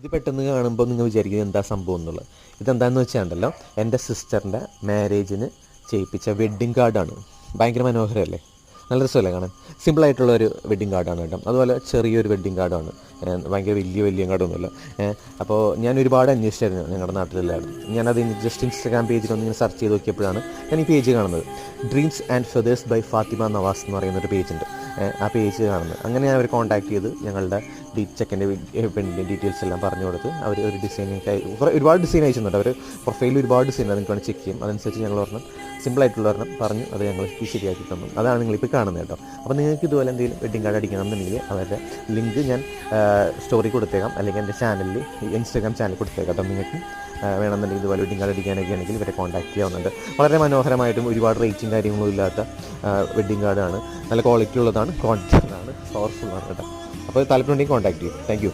ഇത് പെട്ടെന്ന് കാണുമ്പോൾ നിങ്ങൾ വിചാരിക്കുന്നത് എന്താ സംഭവം എന്നുള്ളത്. ഇതെന്താണെന്ന് വെച്ചാൽ എൻ്റെ സിസ്റ്ററിൻ്റെ മാരേജിന് ചെയ്യിപ്പിച്ച വെഡ്ഡിങ് കാർഡാണ്. ഭയങ്കര മനോഹരമല്ലേ, നല്ല രസമല്ലേ കാണാൻ. സിമ്പിളായിട്ടുള്ളൊരു വെഡ്ഡിങ് കാർഡാണ് കേട്ടോ. അതുപോലെ ചെറിയൊരു വെഡ്ഡിങ് കാർഡാണ്, ഭയങ്കര വലിയ കാർഡൊന്നുമില്ല. അപ്പോൾ ഞാൻ ഒരുപാട് അന്വേഷിച്ചായിരുന്നു ഞങ്ങളുടെ നാട്ടിലെല്ലാവരും. ഞാനത് ജസ്റ്റ് ഇൻസ്റ്റാഗ്രാം പേജിലൊന്ന് ഇങ്ങനെ സെർച്ച് ചെയ്ത് നോക്കിയപ്പോഴാണ് ഞാൻ ഈ പേജ് കാണുന്നത്. Dreams and feathers by Fathima Navas എന്ന് പറയുന്നൊരു പേജുണ്ട്. ആ പേജ് കാണുന്നത്. അങ്ങനെ ഞാൻ അവർ കോൺടാക്ട് ചെയ്ത് ഞങ്ങളുടെ ചെക്കൻ്റെ പെണ്ണിൻ്റെ ഡീറ്റെയിൽസ് എല്ലാം പറഞ്ഞു കൊടുത്ത് അവർ ഒരു ഡിസൈനിങ് ഒരുപാട് ഡിസൈൻ അയച്ചിട്ടുണ്ട്. അവർ പ്രൊഫൈലിൽ ഒരുപാട് ഡിസൈൻ നിങ്ങൾക്ക് വേണ്ടി ചെക്ക് ചെയ്യും. അതനുസരിച്ച് ഞങ്ങൾ പറഞ്ഞ് സിമ്പിളായിട്ടുള്ള ഒരെണ്ണം പറഞ്ഞു അത് ഞങ്ങൾ ശരിയാക്കി തന്നു. അതാണ് നിങ്ങളിപ്പോൾ കാണുന്നത് കേട്ടോ. അപ്പോൾ നിങ്ങൾക്ക് ഇതുപോലെ എന്തെങ്കിലും വെഡ്ഡിങ് കാർഡ് അടിക്കണം എന്നുണ്ടെങ്കിൽ അവരുടെ ലിങ്ക് ഞാൻ സ്റ്റോറി കൊടുത്തേക്കാം, അല്ലെങ്കിൽ എൻ്റെ ചാനലിൽ ഇൻസ്റ്റാഗ്രാം ചാനൽ കൊടുത്തേക്കാം. അപ്പം നിങ്ങൾക്ക് വേണമെന്നുണ്ടെങ്കിൽ ഇതുപോലെ വെഡ്ഡിങ് കാർഡ് അടിക്കാനൊക്കെ ആണെങ്കിൽ ഇവരെ കോൺടാക്ട് ചെയ്യാവുന്നുണ്ട്. വളരെ മനോഹരമായിട്ടും ഒരുപാട് റേറ്റും കാര്യങ്ങളും ഇല്ലാത്ത വെഡ്ഡിങ് കാർഡാണ്. നല്ല ക്വാളിറ്റി ഉള്ളതാണ്, ക്വാണ്ടിറ്റി ഉള്ളതാണ്, പവർഫുള്ളാണ് കേട്ടോ. അപ്പോൾ താല്പര്യമുണ്ടെങ്കിൽ കോൺടാക്ട് ചെയ്യും. Thank you.